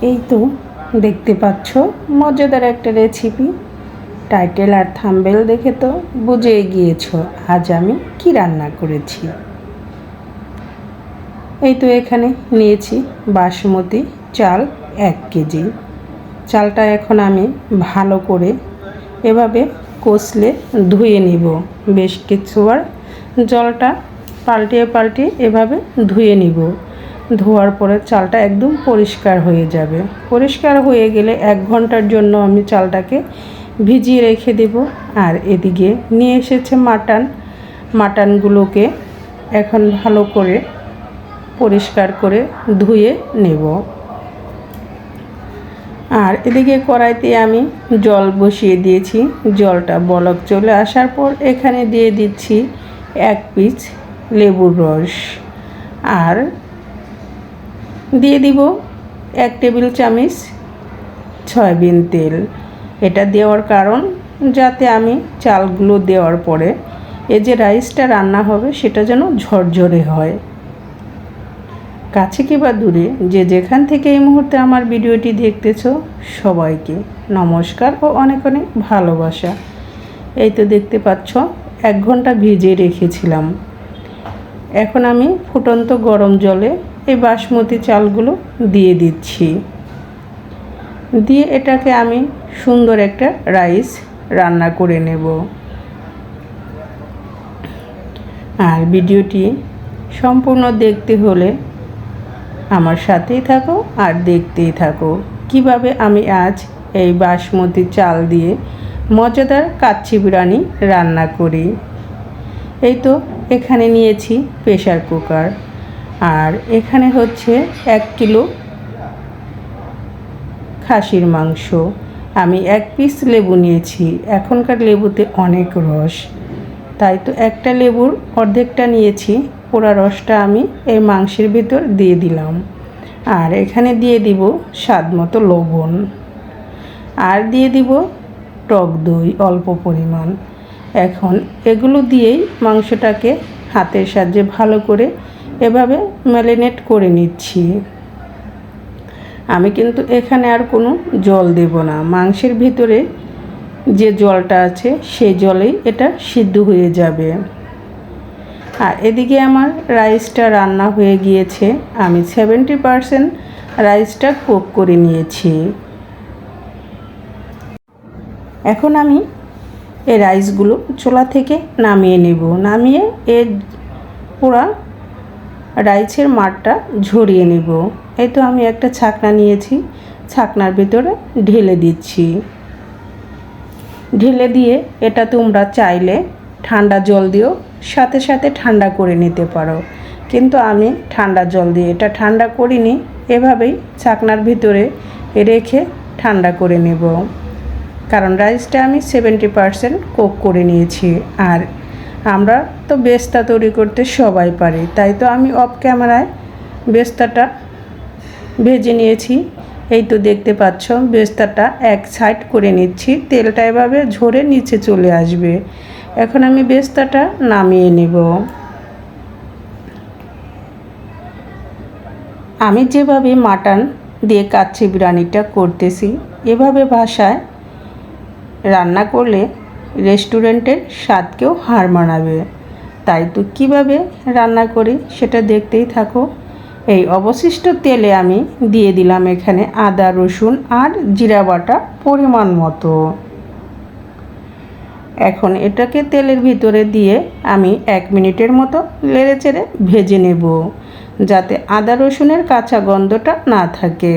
এই তো দেখতে পাচ্ছ মজাদার একটা রেসিপি। টাইটেল আর থাম্বনেল দেখে তো বুঝেই গিয়েছো আজ আমি কি রান্না করেছি। এই তো এখানে নিয়েছি বাসমতি চাল 1 কেজি। চালটা এখন আমি ভালো করে এভাবে কষলে ধুয়ে নিব। বেশ কিছুবার জলটা পাল্টিয়ে এভাবে ধুয়ে নিব। ধোয়ার পরে চালটা একদম পরিষ্কার হয়ে যাবে। পরিষ্কার হয়ে গেলে 1 ঘন্টার জন্য আমি চালটাকে ভিজিয়ে রেখে দেব। আর এদিকে নিয়ে এসেছে মাটনগুলোকে এখন ভালো করে পরিষ্কার করে ধুয়ে নেব। আর এদিকে কড়াইতে আমি জল বসিয়ে দিয়েছি। জলটা বলক চলে আসার পর এখানে দিয়ে দিচ্ছি 1 পিস লেবুর রস আর দিয়ে দিব 1 টেবিল চামচ সয়াবিন তেল। এটা দেওয়ার কারণ যাতে আমি চালগুলো দেওয়ার পরে এই যে রাইসটা রান্না হবে সেটা যেন ঝরঝরে হয়। কাছে কিংবা দূরে যে যেখান থেকে এই মুহূর্তে আমার ভিডিওটি দেখতেছো সবাইকে নমস্কার ও অনেক অনেক ভালোবাসা। এই তো দেখতে পাচ্ছ 1 ঘন্টা ভিজিয়ে রেখেছিলাম। এখন আমি ফুটন্ত গরম জলে এই বাসমতি চালগুলো দিয়ে দিচ্ছি। দিয়ে এটাকে আমি সুন্দর একটা রাইস রান্না করে নেব। আর ভিডিওটি সম্পূর্ণ দেখতে হলে আমার সাথেই থাকো আর দেখতেই থাকো কিভাবে আমি আজ এই বাসমতি চাল দিয়ে মজাদার কাচ্চি বিরিয়ানি রান্না করি। এই তো এখানে নিয়েছি প্রেসার কুকার আর এখানে হচ্ছে 1 কিলো খাসির মাংস। আমি 1 পিস লেবু নিয়েছি। এখনকার লেবুতে অনেক রস, তাই তো একটা লেবুর অর্ধেকটা নিয়েছি। পুরো রসটা আমি এই মাংসের ভিতর দিয়ে দিলাম। আর এখানে দিয়ে দিব স্বাদ মতো লবণ আর দিয়ে দিব টক দই অল্প পরিমাণ। এখন এগুলো দিয়েই মাংসটাকে হাতের সাহায্যে ভালো করে এভাবে ম্যারিনেট করে নিচ্ছি। আমি কিন্তু এখানে আর কোনো জল দেব না। মাংসের ভিতরে যে জলটা আছে সেই জলেই এটা সিদ্ধ হয়ে যাবে। আর এদিকে আমার রাইসটা রান্না হয়ে গিয়েছে। আমি 70% রাইসটা কুক করে নিয়েছি। এখন আমি এই রাইসগুলো চুলা থেকে নামিয়ে নেব। নামিয়ে এর পুরা রাইসের মারটা ঝরিয়ে নেব। এই তো আমি একটা ছাকনা নিয়েছি, ছাকনার ভিতরে ঢেলে দিচ্ছি। ঢেলে দিয়ে এটা তোমরা চাইলে ঠান্ডা জল দিয়েও সাথে সাথে ঠান্ডা করে নিতে পারো, কিন্তু আমি ঠান্ডা জল দিয়ে এটা ঠান্ডা করিনি। এভাবেই ছাকনার ভিতরে রেখে ঠান্ডা করে নেব, কারণ রাইসটা আমি 70% কুক করে নিয়েছি। আর আমরা তো বেস্তা তৈরি করতে সবাই পারি, তাই তো আমি অফ ক্যামেরায় বেস্তাটা ভেজে নিয়েছি। এই তো দেখতে পাচ্ছ বেস্তাটা 1 সাইড করে নিচ্ছি। তেলটা এভাবে ঝরে নিচে চলে আসবে। এখন আমি বেস্তাটা নামিয়ে নেব। আমি যেভাবে মাটন দিয়ে কাচ্চি বিরিয়ানিটা করতেছি এভাবে বাসায় রান্না করলে রেস্টুরেন্টের স্বাদকেও হার মানাবে। তাই তো কীভাবে রান্না করি সেটা দেখতেই থাকো। এই অবশিষ্ট তেলে আমি দিয়ে দিলাম এখানে আদা রসুন আর জিরা বাটা পরিমাণ মতো। এখন এটাকে তেলের ভিতরে দিয়ে আমি 1 মিনিটের মতো নেড়েচেড়ে ভেজে নেব, যাতে আদা রসুনের কাঁচা গন্ধটা না থাকে।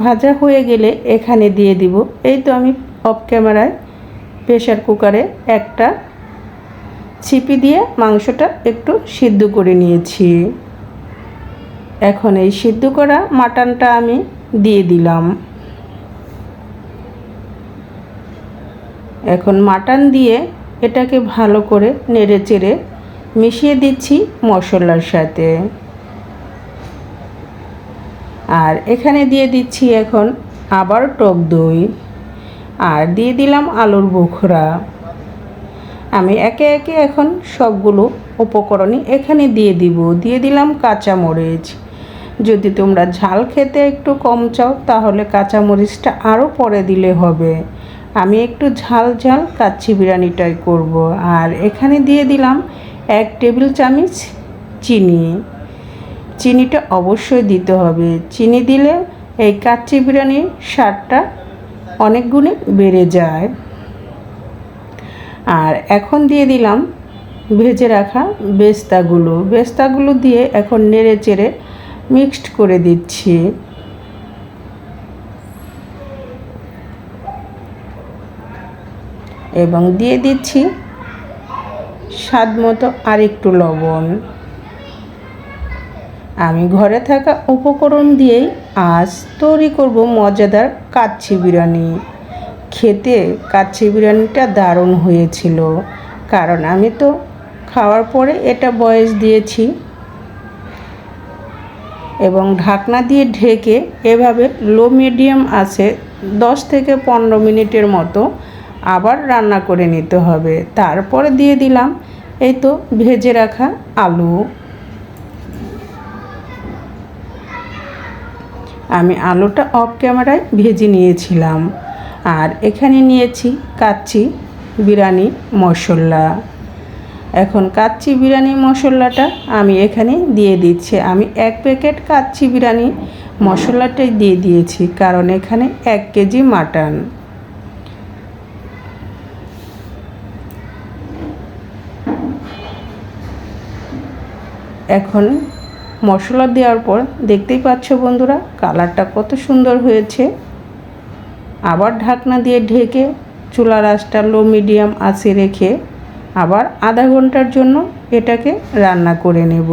ভাজা হয়ে গেলে এখানে দিয়ে দিব, এই তো আমি অফ ক্যামেরায় প্রেসার কুকারে একটা ছিপি দিয়ে মাংসটা একটু সিদ্ধ করে নিয়েছি। এখন এই সিদ্ধ করা মাটনটা আমি দিয়ে দিলাম। এখন মাটন দিয়ে এটাকে ভালো করে নেড়েচেড়ে মিশিয়ে দিচ্ছি মশলার সাথে। আর এখানে দিয়ে দিচ্ছি এখন আবার টক দই আর দিয়ে দিলাম আলুর বোখরা। আমি একে একে এখন সবগুলো উপকরণই এখানে দিয়ে দিলাম কাঁচামরিচ। যদি তোমরা ঝাল খেতে একটু কম চাও তাহলে কাঁচামরিচটা আরও পরে দিলে হবে। আমি একটু ঝাল ঝাল কাচ্চি বিরিয়ানিটাই করব। আর এখানে দিয়ে দিলাম 1 টেবিল চামচ চিনি। চিনিটা অবশ্যই দিতে হবে, চিনি দিলে এই কাচ্চি বিরিয়ানির স্বাদটা অনেক গুণে বেড়ে যায়। আর এখন দিয়ে দিলাম ভেজে রাখা বেস্তাগুলো দিয়ে এখন নেড়ে চেড়ে মিক্সড করে দিচ্ছি। এবং দিয়ে দিচ্ছি স্বাদ মতো আরেকটু লবণ। আমি ঘরে থাকা উপকরণ দিয়েই আজ তৈরি করব মজাদার কাচ্চি বিরিয়ানি। খেতে কাচ্চি বিরিয়ানিটা দারুণ হয়েছিল, কারণ আমি তো খাওয়ার পরে এটা বয়েস দিয়েছি এবং ঢাকনা দিয়ে ঢেকে এভাবে লো মিডিয়াম আছে 10 থেকে 15 মিনিটের মতো আবার রান্না করে নিতে হবে। তারপরে দিয়ে দিলাম এই তো ভেজে রাখা আলু। আমি আলুটা অফ ক্যামেরায় ভেজে নিয়েছিলাম। আর এখানে নিয়েছি কাচ্চি বিরিয়ানি মশলা। এখন কাচ্চি বিরিয়ানি মশলাটা আমি এখানে দিয়ে দিচ্ছি। আমি 1 প্যাকেট কাচ্চি বিরিয়ানি মশলাটাই দিয়ে দিয়েছি, কারণ এখানে 1 কেজি মাটন। এখন মশলা দেওয়ার পর দেখতেই পাচ্ছ বন্ধুরা কালারটা কত সুন্দর হয়েছে। আবার ঢাকনা দিয়ে ঢেকে চুলার আঁচটা লো মিডিয়াম আঁচে রেখে আবার আধা ঘন্টার জন্য এটাকে রান্না করে নেব।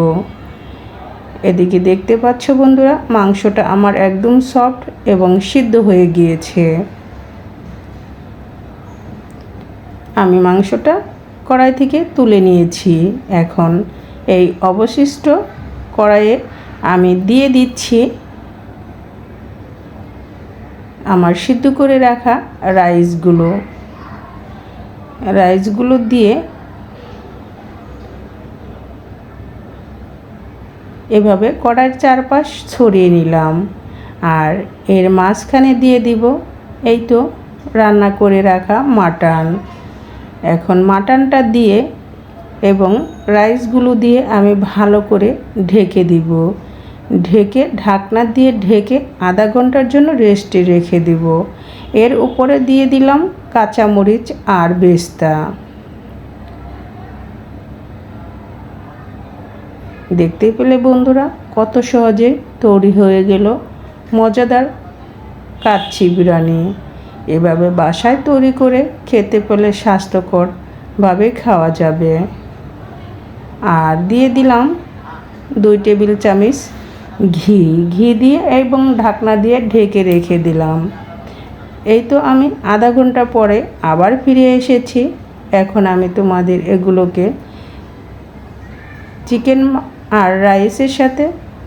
এদিকে দেখতে পাচ্ছ বন্ধুরা মাংসটা আমার একদম সফট এবং সিদ্ধ হয়ে গিয়েছে। আমি মাংসটা কড়াই থেকে তুলে নিয়েছি। এখন এই অবশিষ্ট কড়াইয়ে আমি দিয়ে দিচ্ছি আমার সিদ্ধ করে রাখা রাইসগুলো দিয়ে এভাবে কড়াইয়ের চারপাশ ছড়িয়ে নিলাম। আর এর মাঝখানে দিয়ে দিব এই তো রান্না করে রাখা মাটন। এখন মাটনটা দিয়ে এবং রাইসগুলো দিয়ে আমি ভালো করে ঢেকে দিব। ঢাকনা দিয়ে ঢেকে আধা ঘন্টার জন্য রেস্টে রেখে দিব। এর উপরে দিয়ে দিলাম কাঁচামরিচ আর বেস্তা। দেখতেই পেলে বন্ধুরা কত সহজে তৈরি হয়ে গেল মজাদার কাচ্চি বিরিয়ানি। এভাবে বাসায় তৈরি করে খেতে পেলে স্বাস্থ্যকরভাবে খাওয়া যাবে। আর দিয়ে দিলাম 2 টেবিল চামচ ঘি দিয়ে এবং ঢাকনা দিয়ে ঢেকে রেখে দিলাম। এই তো আমি আধা ঘন্টা পরে আবার ফিরে এসেছি। এখন আমি তোমাদের এগুলোকে চিকেন আর রাইসের সাথে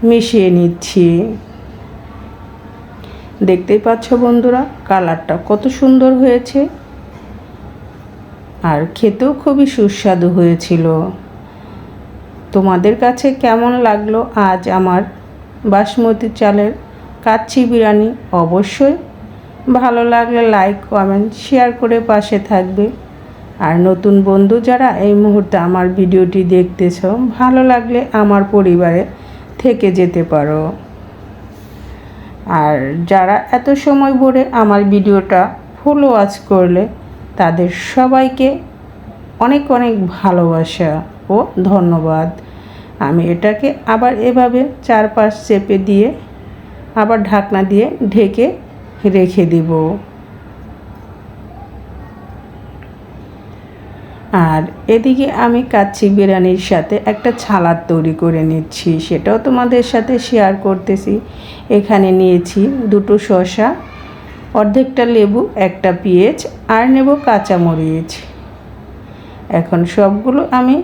মিশিয়ে নিচ্ছি। দেখতেই পাচ্ছ বন্ধুরা কালারটা কত সুন্দর হয়েছে আর খেতেও খুবই সুস্বাদু হয়েছিল। তোমাদের কাছে কেমন লাগলো আজ আমার বাসমতি চালের কাচ্চি বিরিয়ানি? অবশ্যই ভালো লাগলে লাইক কমেন্ট শেয়ার করে পাশে থাকবে। আর নতুন বন্ধু যারা এই মুহূর্তে আমার ভিডিওটি দেখতেছ, ভালো লাগলে আমার পরিবারে থেকে যেতে পারো। আর যারা এত সময় ধরে আমার ভিডিওটা ফুল ওয়াচ করলে তাদের সবাইকে অনেক অনেক ভালোবাসা ও ধন্যবাদ। আমি এটাকে আবার এভাবে চারপাশ চেপে দিয়ে আবার ঢাকনা দিয়ে ঢেকে রেখে দিব। আর এদিকে আমি কাচ্চি বিরিয়ানির সাথে একটা সালাদ তৈরি করে নিচ্ছি, সেটাও তোমাদের সাথে শেয়ার করতেছি। এখানে নিয়েছি 2টো শসা, অর্ধেকটা লেবু, একটা পেঁয়াজ আর নেব কাঁচামরিচ। এখন সবগুলো আমি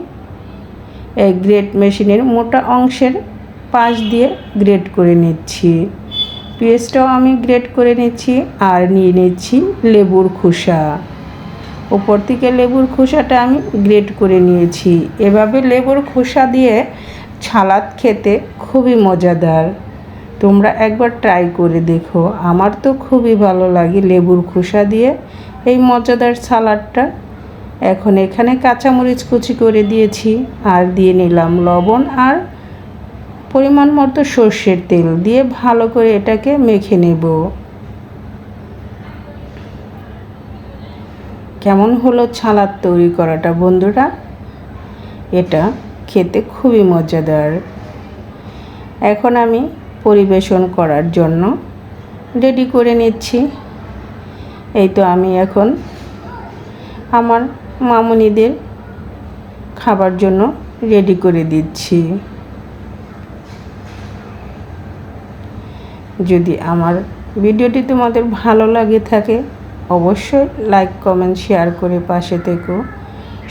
এই গ্রেট মেশিনের মোটা অংশের পাশ দিয়ে গ্রেট করে নিচ্ছি। পেঁয়াজটাও আমি গ্রেট করে নিচ্ছি আর নিয়ে নিচ্ছি লেবুর খোসা। উপর থেকে লেবুর খোসাটা আমি গ্রেট করে নিয়েছি। এভাবে লেবুর খোসা দিয়ে সালাদ খেতে খুবই মজাদার। তোমরা একবার ট্রাই করে দেখো। আমার তো খুবই ভালো লাগে লেবুর খোসা দিয়ে এই মজাদার সালাডটা। এখন এখানে কাঁচামরিচ কুচি করে দিয়েছি, আর দিয়ে নিলাম লবণ আর পরিমাণ মতো সর্ষের তেল দিয়ে ভালো করে এটাকে মেখে নেব। কেমন হলো সালাদ তৈরি করাটা বন্ধুরা? এটা খেতে খুবই মজাদার। এখন আমি পরিবেশন করার জন্য রেডি করে নিচ্ছি। এই তো আমি এখন আমার মামুনিদের খাবার জন্য রেডি করে দিচ্ছি। যদি আমার ভিডিওটি তোমাদের ভালো লাগে থাকে অবশ্যই লাইক কমেন্ট শেয়ার করে পাশে থেকো।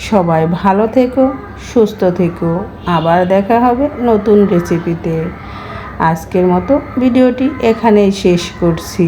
সবাই ভালো থেকো, সুস্থ থেকো। আবার দেখা হবে নতুন রেসিপিতে। আজকের মতো ভিডিওটি এখানেই শেষ করছি।